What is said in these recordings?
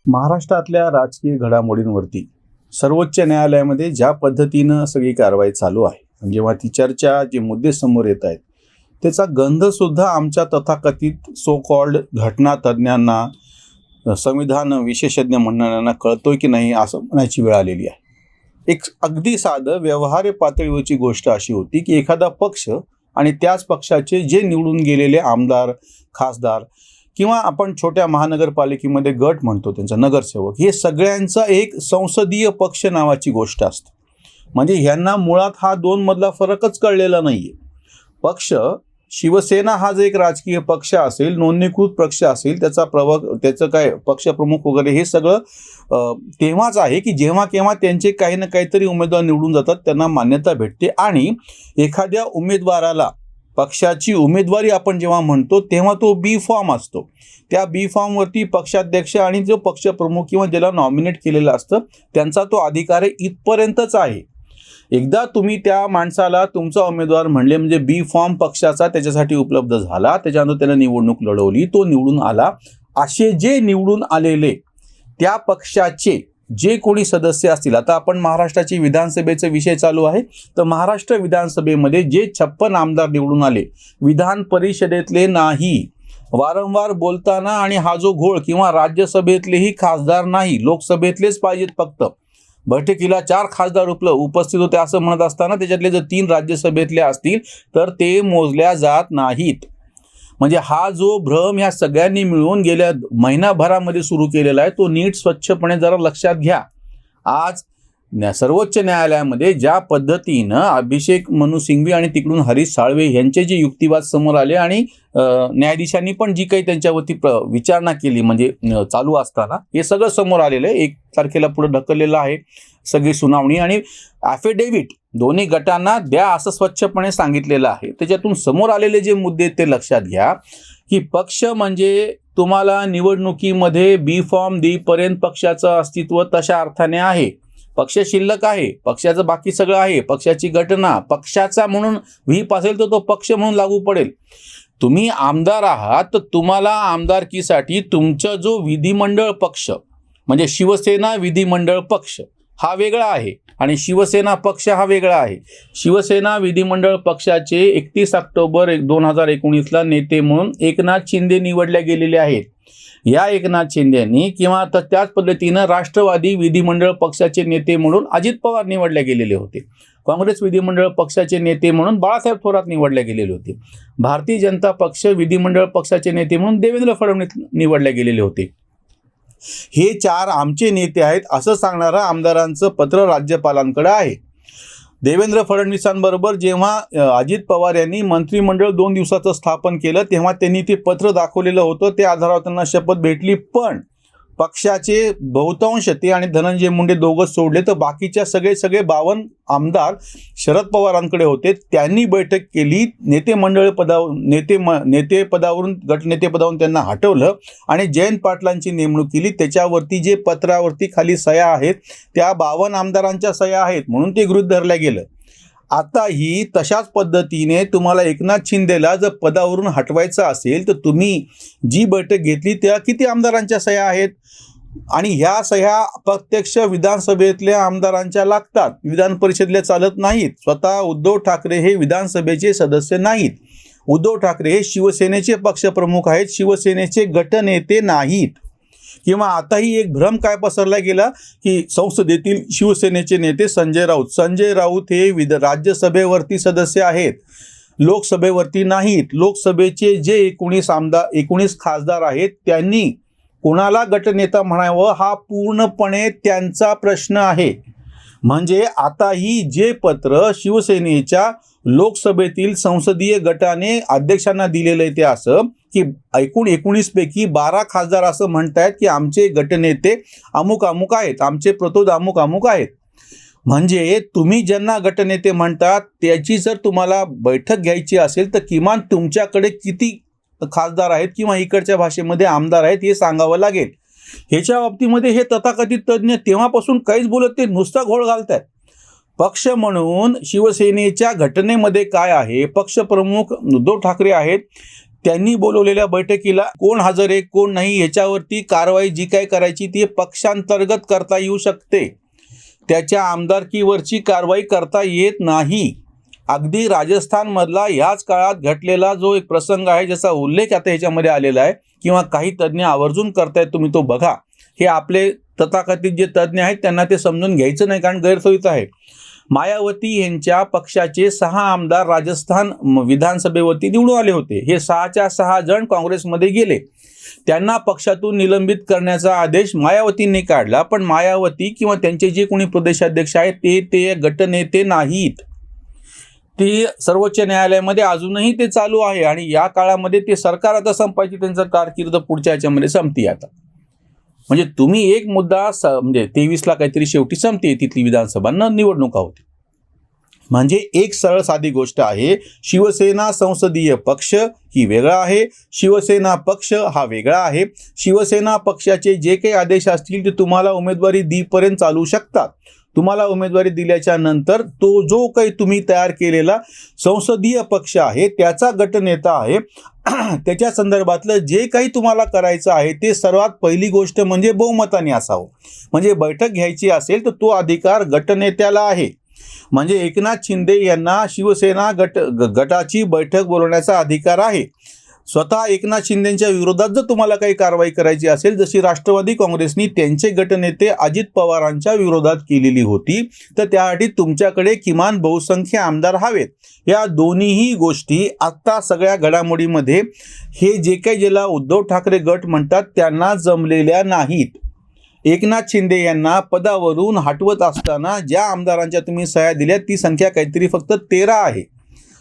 महाराष्ट्रातल्या राजकीय घडामोडींवरती सर्वोच्च न्यायालयामध्ये ज्या पद्धतीनं सगळी कारवाई चालू आहे, जेव्हा ती चर्चा जे मुद्दे समोर येत आहेत त्याचा गंधसुद्धा आमच्या तथाकथित सो कॉल्ड घटनातज्ञांना, संविधान विशेषज्ञ म्हणणाऱ्यांना कळतोय की नाही असं म्हणायची वेळ आलेली आहे. एक अगदी साधं व्यवहार्य पातळीवरची गोष्ट अशी होती की एखादा पक्ष आणि त्याच पक्षाचे जे निवडून गेलेले आमदार, खासदार किंवा आपण छोट्या महानगरपालिकेमध्ये गट म्हणतो त्यांचा नगरसेवक, हे सगळ्यांचा एक संसदीय पक्ष नावाची गोष्ट असते. म्हणजे ह्यांना मुळात हा दोन मधला फरकच कळलेला नाहीये. पक्ष शिवसेना हा जो एक राजकीय पक्ष असेल, नोंदणीकृत पक्ष असेल, त्याचं काय पक्षप्रमुख वगैरे हे सगळं तेव्हाच आहे की जेव्हा केव्हा त्यांचे काही ना काहीतरी उमेदवार निवडून जातात, त्यांना मान्यता भेटते आणि एखाद्या उमेदवाराला पक्षाची उमेदवारी आपण जेव्हा म्हणतो तेव्हा तो बी फॉर्म असतो. त्या बी फॉर्मवरती पक्षाध्यक्ष आणि जो पक्षप्रमुख किंवा ज्याला नॉमिनेट केलेलं असतं त्यांचा तो अधिकार आहे, इथपर्यंतच आहे. एकदा तुम्ही त्या माणसाला तुमचा उमेदवार म्हणले म्हणजे बी फॉर्म पक्षाचा त्याच्यासाठी उपलब्ध झाला, त्याच्यानंतर त्याने निवडणूक लढवली, तो निवडून आला. असे जे निवडून आलेले त्या पक्षाचे जे कोणी सदस्य असतील, आता आपण महाराष्ट्राची विधानसभेचा विषय चालू आहे, तर महाराष्ट्र विधानसभेमध्ये जे 56 आमदार निवडून आले, विधान परिषदेतले नाही, वारंवार बोलताना, आणि हा जो घोळ किंवा राज्यसभेतलेही खासदार नाही, लोकसभेतलेच पाहिजेत फक्त. बैठकीला 4 खासदार उपस्थित होते असं म्हणत असताना त्याच्यातले जर 3 राज्यसभेतले असतील तर ते मोजल्या जात नाहीत. म्हणजे हा जो भ्रम ह्या सगळ्यांनी मिळून गेल्या महिनाभरामध्ये सुरू केलेला आहे, तो नीट स्वच्छपणे जरा लक्षात घ्या. आज सर्वोच्च न्यायालयामध्ये ज्या पद्धतीनं अभिषेक मनु सिंघवी आणि तिकडून हरीश साळवे यांचे जे युक्तिवाद समोर आले आणि न्यायाधीशांनी पण जी काही त्यांच्यावरती विचारणा केली, म्हणजे चालू असताना हे सगळं समोर आलेलं आहे. 1 तारखेला पुढे ढकललेलं आहे सगळी सुनावणी, आणि ॲफिडेव्हिट दोन्ही गटांना द्या असं स्वच्छपणे सांगितलेलं आहे. त्याच्यातून समोर आलेले जे मुद्दे ते लक्षात घ्या की पक्ष म्हणजे तुम्हाला निवडणुकीमध्ये बी फॉर्म देईपर्यंत पक्षाचं अस्तित्व तशा अर्थाने आहे. पक्ष शिल्लक आहे, पक्षाचं बाकी सगळं आहे, पक्षाची घटना पक्षाचा म्हणून व्हीप असेल तर तो पक्ष म्हणून लागू पडेल. तुम्ही आमदार आहात तर तुम्हाला आमदारकीसाठी तुमचा जो विधिमंडळ पक्ष म्हणजे शिवसेना विधिमंडळ पक्ष हा वेगळा आहे आणि शिवसेना पक्ष हा वेगळा आहे. शिवसेना विधिमंडळ पक्षाचे 31 ऑक्टोबर 2019ला नेते म्हणून एकनाथ शिंदे निवडले गेलेले आहेत. या एकनाथ शिंदेंनी किंवा तर त्याच पद्धतीनं राष्ट्रवादी विधिमंडळ पक्षाचे नेते म्हणून अजित पवार निवडले गेलेले होते. काँग्रेस विधिमंडळ पक्षाचे नेते म्हणून बाळासाहेब थोरात निवडले गेलेले होते. भारतीय जनता पक्ष विधिमंडळ पक्षाचे नेते म्हणून देवेंद्र फडणवीस निवडले गेलेले होते. हे 4 आमचे नेते आहेत असं सांगणारं आमदारांचं पत्र राज्यपालांकडे आहे. देवेंद्र फडणवीसांबरोबर जेव्हा अजित पवार यांनी मंत्रिमंडळ 2 दिवसाचं स्थापन केलं तेव्हा त्यांनी ते पत्र दाखवलेलं होतं. त्या आधारावर त्यांना शपथ भेटली. पण पक्षाचे बहुतांश ते आणि धनंजय मुंडे दोघंच सोडले तर बाकीच्या सगळे 52 आमदार शरद पवारांकडे होते. त्यांनी बैठक केली, नेतेपदावरून गटनेतेपदावरून त्यांना हटवलं आणि जयंत पाटलांची नेमणूक केली. त्याच्यावरती जे पत्रावरती खाली सह्या आहेत त्या 52 आमदारांच्या सह्या आहेत म्हणून ते गृहीत धरलं गेलं. आताही तशाच पद्धतीने तुम्हाला एकनाथ शिंदेला जर पदावरून हटवायचं असेल तर तुम्ही जी बैठक घेतली त्या किती आमदारांच्या सह्या आहेत, आणि ह्या सह्या प्रत्यक्ष विधानसभेतल्या आमदारांच्या लागतात, विधान परिषदेला चालत नाहीत. स्वतः उद्धव ठाकरे हे विधानसभेचे सदस्य नाहीत. उद्धव ठाकरे हे शिवसेनेचे पक्षप्रमुख आहेत, शिवसेनेचे गटनेते नाहीत. किंवा आताही एक भ्रम काय पसरला गेला की संसदेतील शिवसेनेचे नेते संजय राऊत हे राज्यसभेवरती सदस्य आहेत, लोकसभेवरती नाहीत. लोकसभेचे जे 19 खासदार आहेत त्यांनी कोणाला गटनेता म्हणावं हा पूर्णपणे त्यांचा प्रश्न आहे. म्हणजे आताही जे पत्र शिवसेनेच्या लोकसभेतील संसदीय गटाने अध्यक्षांना दिलेलं आहे ते असं की 19 पैकी 12 खासदार असं म्हणतायत की आमचे गटनेते अमुक अमुक आहेत, आमचे प्रतोद अमुक अमुक आहेत. म्हणजे तुम्ही ज्यांना गटनेते म्हणतात त्याची जर तुम्हाला बैठक घ्यायची असेल तर किमान तुमच्याकडे किती खासदार आहेत किंवा इकडच्या भाषेमध्ये आमदार आहेत हे सांगावं लागेल. ह्याच्या बाबतीमध्ये हे तथाकथित तज्ज्ञ तेव्हापासून काहीच बोलत ते नुसता घोळ घालतात. पक्ष म्हणून शिवसेनेच्या घटनेमध्ये काय आहे, पक्षप्रमुख उद्धव ठाकरे आहेत, त्यांनी बोलवलेल्या बैठकीला कोण हजर आहे कोण नाही याच्यावरती कारवाई जी काय करायची ती पक्षांतर्गत करता येऊ शकते, त्याच्या आमदारकीवरची कारवाई करता येत नाही. अगदी राजस्थानमधला ह्याच काळात घडलेला जो एक प्रसंग आहे ज्याचा उल्लेख आता ह्याच्यामध्ये आलेला आहे किंवा काही तज्ज्ञ आवर्जून करतायत, तुम्ही तो बघा. हे आपले तथाकथित जे तज्ज्ञ आहेत त्यांना ते समजून घ्यायचं नाही कारण गैरसोयीचं आहे. मायावती यांच्या पक्षाचे 6 आमदार राजस्थान विधानसभेवरती निवडून आले होते. हे 6च्या 6 जण काँग्रेसमध्ये गेले. त्यांना पक्षातून निलंबित करण्याचा आदेश मायावतींनी काढला. पण मायावती किंवा त्यांचे जे कोणी प्रदेशाध्यक्ष आहेत ते गटनेते नाहीत. ते सर्वोच्च न्यायालयामध्ये अजूनही ते चालू आहे आणि या काळामध्ये ते सरकार आता संपायची त्यांचं कारकीर्द पुढच्या याच्यामध्ये संपती आता. म्हणजे तुम्ही एक मुद्दा म्हणजे 23ला काहीतरी शेवटी संपते तिथली विधानसभा निवडणुका होती. म्हणजे एक सरळ साधी गोष्ट आहे, शिवसेना संसदीय पक्ष ही वेगळा आहे, शिवसेना पक्ष हा वेगळा आहे. शिवसेना पक्षाचे जे काही आदेश असतील ते तुम्हाला उमेदवारी देईपर्यंत चालू शकतात. तुम्हाला उमेदवारी दिल्याच्या नंतर तो जो काही तुम्ही तयार केलेला संसदीय पक्ष आहे त्याचा गटनेता आहे, त्याच्या संदर्भातलं जे काही तुम्हाला करायचं आहे ते सर्वात पहिली गोष्ट म्हणजे बहुमताने असावं. म्हणजे बैठक घ्यायची असेल तर तो अधिकार गटनेत्याला आहे. म्हणजे एकनाथ शिंदे यांना शिवसेना गटाची बैठक बोलवण्याचा अधिकार आहे. स्वतः एकनाथ शिंदेच्या विरोधात जर तुम्हाला काही कारवाई करायची असेल, जशी राष्ट्रवादी काँग्रेसनी त्यांचे गटनेते अजित पवारांच्या विरोधात केलेली होती, तर त्यासाठी तुमच्याकडे किमान बहुसंख्य आमदार हवेत. या दोन्हीही गोष्टी आत्ता सगळ्या घडामोडीमध्ये हे जे काही ज्याला उद्धव ठाकरे गट म्हणतात त्यांना जमलेल्या नाहीत. एकनाथ शिंदे यांना पदावरून हटवत असताना ज्या आमदारांच्या तुम्ही सह्या दिल्या ती संख्या काहीतरी फक्त 13 आहे.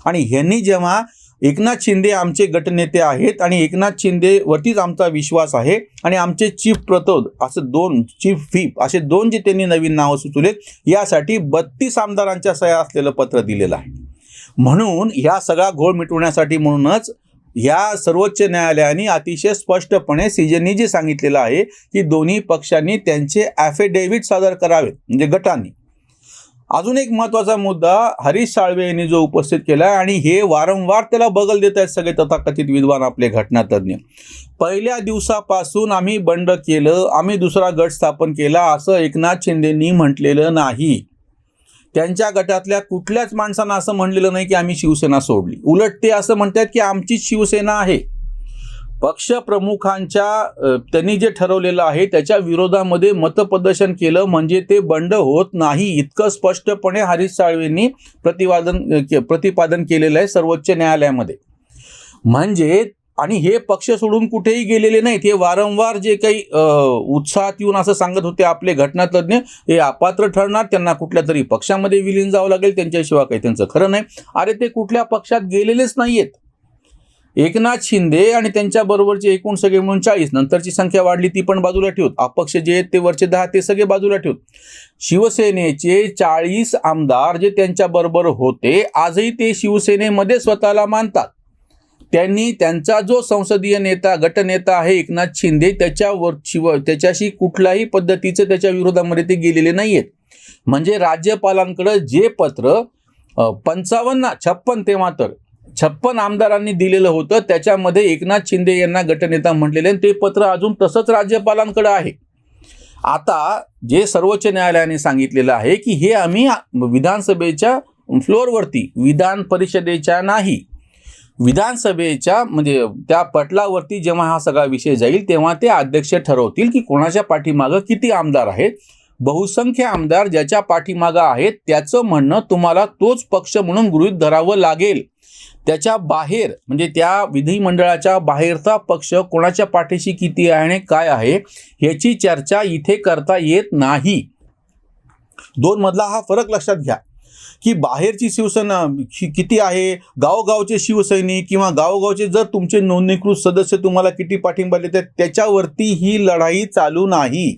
आणि ह्यांनी जेव्हा एकनाथ शिंदे आमचे गटनेते आहेत आणि एकनाथ शिंदेवरतीच आमचा विश्वास आहे आणि आमचे चीफ प्रतोद असं 2 चीफ व्हीप असे 2 जे त्यांनी नवीन नावं सुचवले, यासाठी 32 आमदारांच्या सह्या असलेलं पत्र दिलेलं आहे. म्हणून ह्या सगळा घोळ मिटवण्यासाठी म्हणूनच ह्या सर्वोच्च न्यायालयाने अतिशय स्पष्टपणे सीजेंनी जे सांगितलेलं आहे की दोन्ही पक्षांनी त्यांचे ॲफिडेव्हिट सादर करावेत म्हणजे गटांनी. अजून एक महत्त्वाचा मुद्दा हरीश साळवे यांनी जो उपस्थित केला आणि हे वारंवार त्याला बगल देत आहेत सगळे तथाकथित विद्वान आपले घटनातज्ञ. पहिल्या दिवसापासून आम्ही बंड केलं, आम्ही दुसरा गट स्थापन केला असं एकनाथ शिंदेंनी म्हटलेलं नाही. त्यांच्या गटातल्या कुठल्याच माणसानं असं म्हणलेलं नाही की आम्ही शिवसेना सोडली. उलट ते असं म्हणतात की आमचीच शिवसेना आहे. पक्षप्रमुखांच्या त्यांनी जे ठरवलेलं आहे त्याच्या विरोधामध्ये मतप्रदर्शन केलं म्हणजे ते बंड होत नाही, इतकं स्पष्टपणे हरीश साळवेंनी प्रतिपादन केलेलं आहे सर्वोच्च न्यायालयामध्ये. म्हणजे आणि हे पक्ष सोडून कुठेही गेलेले नाहीत. हे वारंवार जे काही उत्साहात येऊन असं सांगत होते आपले घटनातज्ञ, हे अपात्र ठरणार, त्यांना कुठल्या तरी पक्षामध्ये विलीन जावं लागेल, त्यांच्याशिवाय काही त्यांचं खरं नाही. अरे ते कुठल्या पक्षात गेलेलेच नाहीयेत. एकनाथ शिंदे आणि त्यांच्याबरोबरचे एकूण सगळे म्हणून 40, नंतरची संख्या वाढली ती पण बाजूला ठेवत, अपक्ष जे आहेत ते वरचे 10 ते सगळे बाजूला ठेवत, शिवसेनेचे 40 आमदार जे त्यांच्याबरोबर होते आजही ते शिवसेनेमध्ये स्वतःला मानतात. त्यांनी त्यांचा जो संसदीय नेता गटनेता आहे एकनाथ शिंदे त्याच्याशी कुठल्याही पद्धतीचं त्याच्या विरोधामध्ये ते गेलेले नाहीयेत. म्हणजे राज्यपालांकडे जे पत्र 56 तेव्हा तर 56 आमदारांनी दिलेलं होतं त्याच्यामध्ये एकनाथ शिंदे यांना गटनेता म्हटलेले ते पत्र अजून तसंच राज्यपालांकडे आहे. आता जे सर्वोच्च न्यायालयाने सांगितलेलं आहे की हे आम्ही विधानसभेच्या फ्लोअरवरती, विधान परिषदेच्या नाही, विधानसभेच्या म्हणजे त्या पटलावरती जेव्हा हा सगळा विषय जाईल तेव्हा ते अध्यक्ष ठरवतील की कोणाच्या पाठीमागं किती आमदार आहेत. बहुसंख्य आमदार ज्याच्या पाठीमागं आहेत त्याचं म्हणणं तुम्हाला तोच पक्ष म्हणून गृहीत धरावं लागेल. त्याच्या बाहेर म्हणजे त्या विधिमंडळाच्या बाहेरचा पक्ष कोणाच्या पाठीशी किती आहे आणि काय आहे ह्याची चर्चा इथे करता येत नाही. 2 मधला हा फरक लक्षात घ्या की बाहेरची शिवसेना किती आहे, गावोगावचे शिवसैनिक किंवा गावोगावचे जर तुमचे नोंदणीकृत सदस्य तुम्हाला किती पाठिंबा देतात त्याच्यावरती ही लढाई चालू नाही.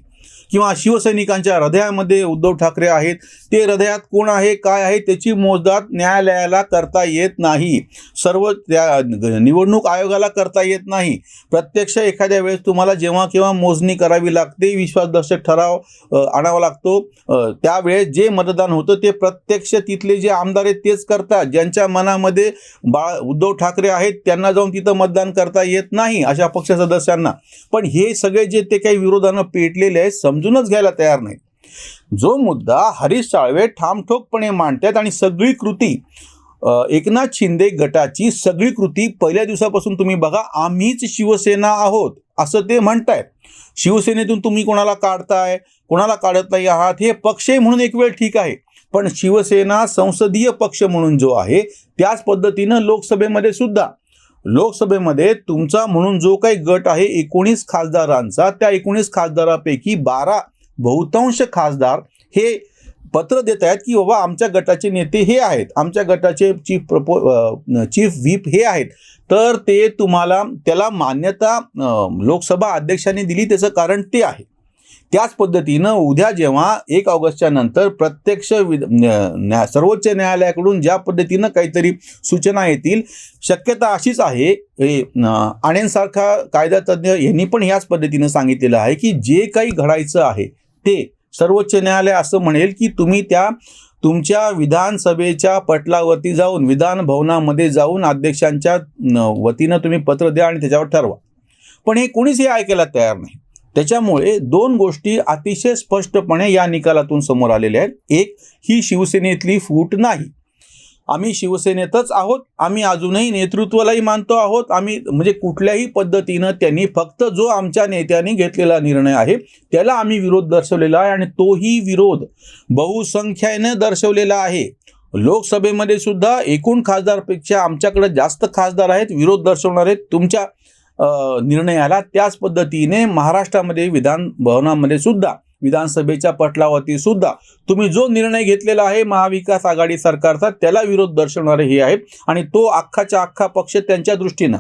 किंवा शिवसैनिकांच्या हृदयामध्ये उद्धव ठाकरे आहेत, ते हृदयात कोण आहे काय आहे त्याची मोजदाद न्यायालयाला करता येत नाही, सर्व त्या निवडणूक आयोगाला करता येत नाही. प्रत्यक्ष एखाद्या वेळेस तुम्हाला जेव्हा केव्हा मोजणी करावी लागते, विश्वासदर्शक ठराव आणावा लागतो, त्यावेळेस जे मतदान होतं ते प्रत्यक्ष तिथले जे आमदार आहेत तेच करतात. ज्यांच्या मनामध्ये उद्धव ठाकरे आहेत त्यांना जाऊन तिथं मतदान करता येत नाही अशा पक्ष सदस्यांना. पण हे सगळे जे ते काही विरोधानं पेटलेले आहेत समजूनच घ्यायला तयार नाही. जो मुद्दा हरीश साळवे ठामठोकपणे मांडतात आणि सगळी कृती एकनाथ शिंदे गटाची सगळी कृती पहिल्या दिवसापासून तुम्ही बघा, आम्हीच शिवसेना आहोत असं ते म्हणतायत. शिवसेनेतून तुम्ही कोणाला काढताय, कोणाला काढत नाही आहात, हे पक्ष म्हणून एक वेळ ठीक आहे, पण शिवसेना संसदीय पक्ष म्हणून जो आहे त्याच पद्धतीनं लोकसभेमध्ये तुमचा म्हणून जो काही गट आहे 19 खासदारांचा, त्या 19 खासदारापैकी 12 बहुतांश खासदार हे पत्र देत आहेत की बाबा आमच्या गटाचे नेते हे आहेत, आमच्या गटाचे चीफ व्हीप हे आहेत, तर ते तुम्हाला त्याला मान्यता लोकसभा अध्यक्षांनी दिली. त्याचं कारण ते आहे. त्याच पद्धतीनं उद्या जेव्हा 1 ऑगस्टच्या नंतर प्रत्यक्ष सर्वोच्च न्यायालयाकडून ज्या पद्धतीनं काहीतरी सूचना येतील, शक्यता अशीच आहे. आणेंसारखा कायदातज्ञ यांनी पण ह्याच पद्धतीनं सांगितलेलं आहे की जे काही घडायचं आहे ते सर्वोच्च न्यायालय असं म्हणेल की तुम्ही तुमच्या विधानसभेच्या पटलावरती जाऊन, विधान भवनामध्ये जाऊन अध्यक्षांच्या वतीनं तुम्ही पत्र द्या आणि त्याच्यावर ठरवा. पण हे कोणीच हे ऐकायला तयार नाही. त्याच्यामुळे 2 गोष्टी अतिशय स्पष्टपणे या निकालातून समोर आलेल्या आहेत. एक, ही शिवसेनेतली फूट नाही. आम्ही शिवसेनेतच आहोत, आम्ही अजूनही नेतृत्वालाही मानतो आहोत. आम्ही म्हणजे कुठल्याही पद्धतीनं त्यांनी फक्त जो आमच्या नेत्यांनी घेतलेला निर्णय आहे त्याला आम्ही विरोध दर्शवलेला आहे आणि तोही विरोध बहुसंख्येने दर्शवलेला आहे. लोकसभेमध्ये सुद्धा एकूण खासदारपेक्षा आमच्याकडे जास्त खासदार आहेत विरोध दर्शवणारे तुमच्या निर्णयाला. त्याच पद्धतीने महाराष्ट्रामध्ये विधान भवनामध्ये सुद्धा, विधानसभेच्या पटलावरती सुद्धा तुम्ही जो निर्णय घेतलेला आहे महाविकास आघाडी सरकारचा त्याला विरोध दर्शवणारे हे आहे. आणि तो अख्खाच्या अख्खा पक्ष त्यांच्या दृष्टीनं,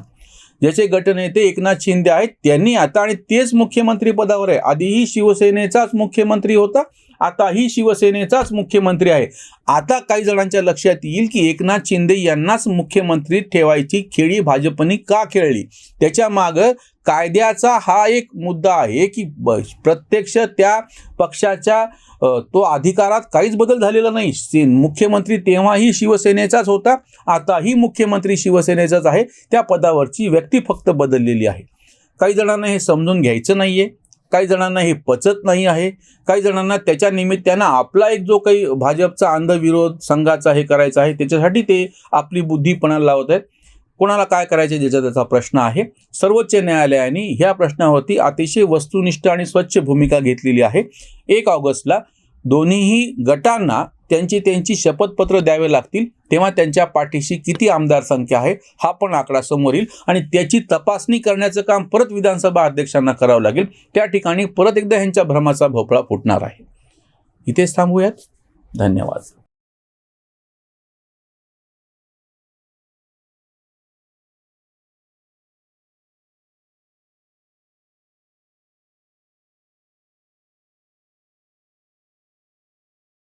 ज्याचे गटनेते एकनाथ शिंदे आहेत त्यांनी आता, आणि तेच मुख्यमंत्री पदावर आहे, आधीही शिवसेनेचाच मुख्यमंत्री होता, आताही शिवसेनेचाच मुख्यमंत्री आहे. आता काही जणांच्या लक्षात येईल की एकनाथ शिंदे यांनाच मुख्यमंत्री ठेवायची खेळी भाजपने का खेळली. त्याच्या मागं कायद्याचा हा एक मुद्दा आहे की प्रत्यक्ष त्या पक्षाच्या तो अधिकारात काहीच बदल झालेला नाही. मुख्यमंत्री तेव्हाही शिवसेनेचाच होता, आताही मुख्यमंत्री शिवसेनेचाच आहे. त्या पदावरची व्यक्ती फक्त बदललेली आहे. काही जणांना हे समजून घ्यायचं नाहीये, काही जणांना हे पचत नाही आहे, काही जणांना त्याच्या निमित्तानं आपला एक जो काही भाजपचा अंधविरोध संघाचा हे करायचा आहे त्याच्यासाठी ते आपली बुद्धी पणाला लावत आहेत. कोणाला काय करायचे ज्याचा त्याचा प्रश्न आहे. सर्वोच्च न्यायालयाने ह्या प्रश्नावरती अतिशय वस्तुनिष्ठ आणि स्वच्छ भूमिका घेतलेली आहे. 1 ऑगस्टला दोन्हीही गटांना त्यांची शपथपत्र द्यावे लागतील, तेव्हा त्यांच्या पाठीशी किती आमदार संख्या आहे हा पण आकडा समोर येईल आणि त्याची तपासणी करण्याचं काम परत विधानसभा अध्यक्षांना करावं लागेल. त्या ठिकाणी परत एकदा ह्यांच्या भ्रमाचा भोपळा फुटणार आहे. इथेच थांबूयात. धन्यवाद.